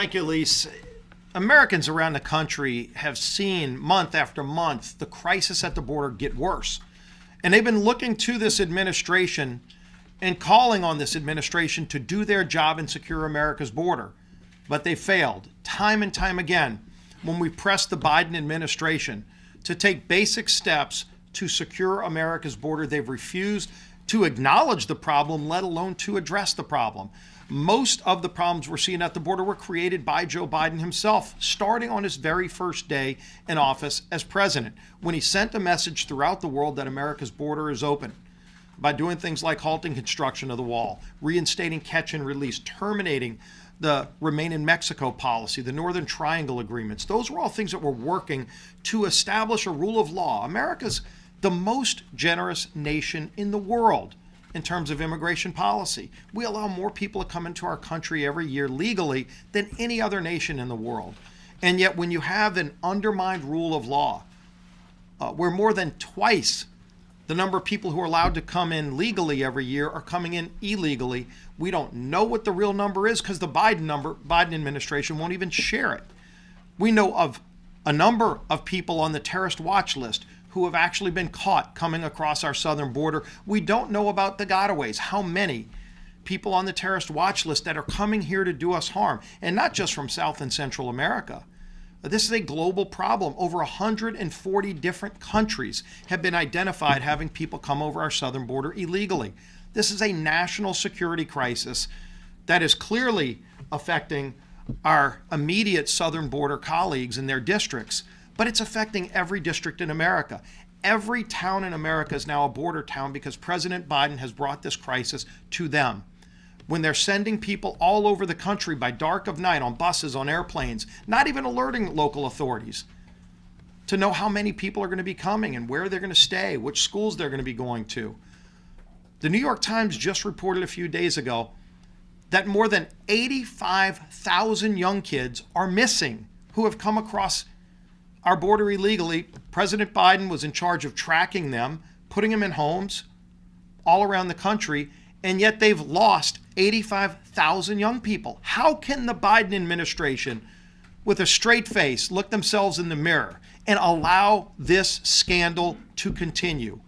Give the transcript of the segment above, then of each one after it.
Thank you, Elise. Americans around the country have seen month after month the crisis at the border get worse. And they've been looking to this administration and calling on this administration to do their job and secure America's border. But they failed time and time again when we pressed the Biden administration to take basic steps to secure America's border. They've refused to acknowledge the problem, let alone to address the problem. Most of the problems we're seeing at the border were created by Joe Biden himself, starting on his very first day in office as president, when he sent a message throughout the world that America's border is open by doing things like halting construction of the wall, reinstating catch and release, terminating the Remain in Mexico policy, the Northern Triangle agreements. Those were all things that were working to establish a rule of law. America's the most generous nation in the world in terms of immigration policy. We allow more people to come into our country every year legally than any other nation in the world. And yet when you have an undermined rule of law, where more than twice the number of people who are allowed to come in legally every year are coming in illegally, we don't know what the real number is because the Biden administration won't even share it. We know of a number of people on the terrorist watch list who have actually been caught coming across our southern border. We don't know about the gotaways, how many people on the terrorist watch list that are coming here to do us harm, and not just from South and Central America. This is a global problem. Over 140 different countries have been identified having people come over our southern border illegally. This is a national security crisis that is clearly affecting our immediate southern border colleagues in their districts, but it's affecting every district in America. Every town in America is now a border town because President Biden has brought this crisis to them. When they're sending people all over the country by dark of night on buses, on airplanes, not even alerting local authorities to know how many people are going to be coming and where they're going to stay, which schools they're going to be going to. The New York Times just reported a few days ago that more than 85,000 young kids are missing who have come across our border illegally. President Biden was in charge of tracking them, putting them in homes all around the country, and yet they've lost 85,000 young people. How can the Biden administration, with a straight face, look themselves in the mirror and allow this scandal to continue?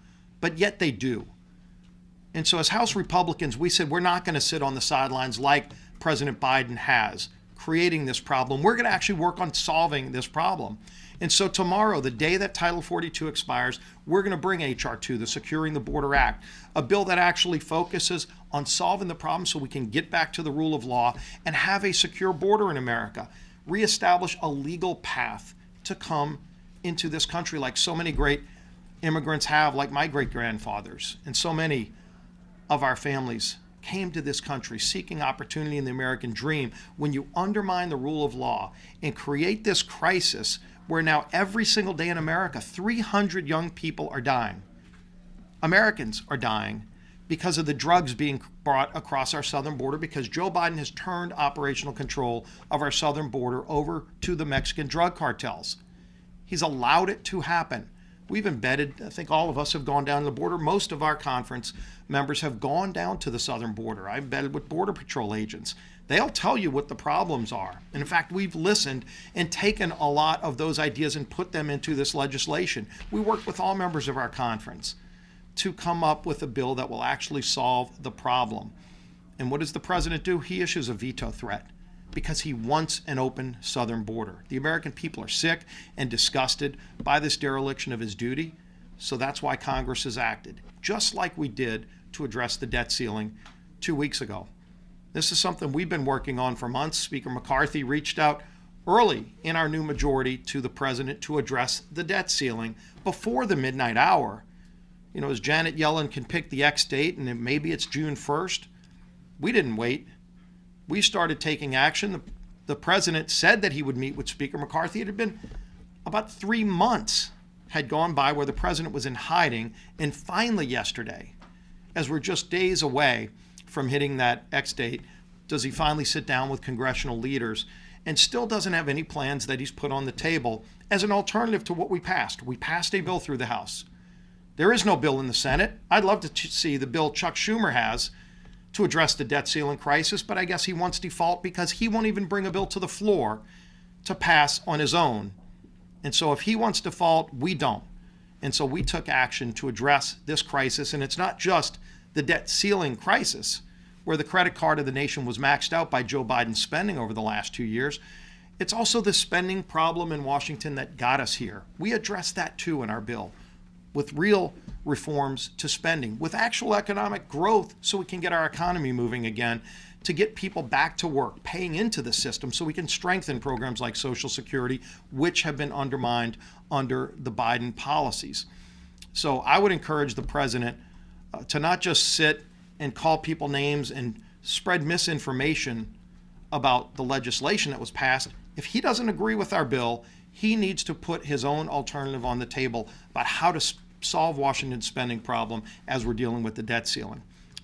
But yet they do. And so as House Republicans, we said we're not going to sit on the sidelines like President Biden has, creating this problem. We're going to actually work on solving this problem. And so tomorrow, the day that Title 42 expires, we're going to bring H.R. 2, the Securing the Border Act, a bill that actually focuses on solving the problem so we can get back to the rule of law and have a secure border in America, reestablish a legal path to come into this country like so many great immigrants have, like my great-grandfathers, and so many of our families came to this country seeking opportunity in the American dream. When you undermine the rule of law and create this crisis where now every single day in America, 300 young people are dying. Americans are dying because of the drugs being brought across our southern border because Joe Biden has turned operational control of our southern border over to the Mexican drug cartels. He's allowed it to happen. We've embedded, I think all of us have gone down to the border. Most of our conference members have gone down to the southern border. I've embedded with Border Patrol agents. They'll tell you what the problems are. And in fact, we've listened and taken a lot of those ideas and put them into this legislation. We worked with all members of our conference to come up with a bill that will actually solve the problem. And what does the president do? He issues a veto threat because he wants an open southern border. The American people are sick and disgusted by this dereliction of his duty. So that's why Congress has acted, just like we did to address the debt ceiling 2 weeks ago. This is something we've been working on for months. Speaker McCarthy reached out early in our new majority to the president to address the debt ceiling before the midnight hour. You know, as Janet Yellen can pick the X date and maybe it's June 1st, we didn't wait. We started taking action. The president said that he would meet with Speaker McCarthy. It had been about 3 months had gone by where the president was in hiding. And finally yesterday, as we're just days away from hitting that X date, does he finally sit down with congressional leaders and still doesn't have any plans that he's put on the table as an alternative to what we passed. We passed a bill through the House. There is no bill in the Senate. I'd love to see the bill Chuck Schumer has to address the debt ceiling crisis, but I guess he wants default because he won't even bring a bill to the floor to pass on his own. And so if he wants default, we don't. And so we took action to address this crisis. And it's not just the debt ceiling crisis, where the credit card of the nation was maxed out by Joe Biden's spending over the last 2 years. It's also the spending problem in Washington that got us here. We addressed that too in our bill, with real reforms to spending, with actual economic growth so we can get our economy moving again, to get people back to work, paying into the system so we can strengthen programs like Social Security, which have been undermined under the Biden policies. So I would encourage the president to not just sit and call people names and spread misinformation about the legislation that was passed. If he doesn't agree with our bill, he needs to put his own alternative on the table about how to solve Washington's spending problem as we're dealing with the debt ceiling.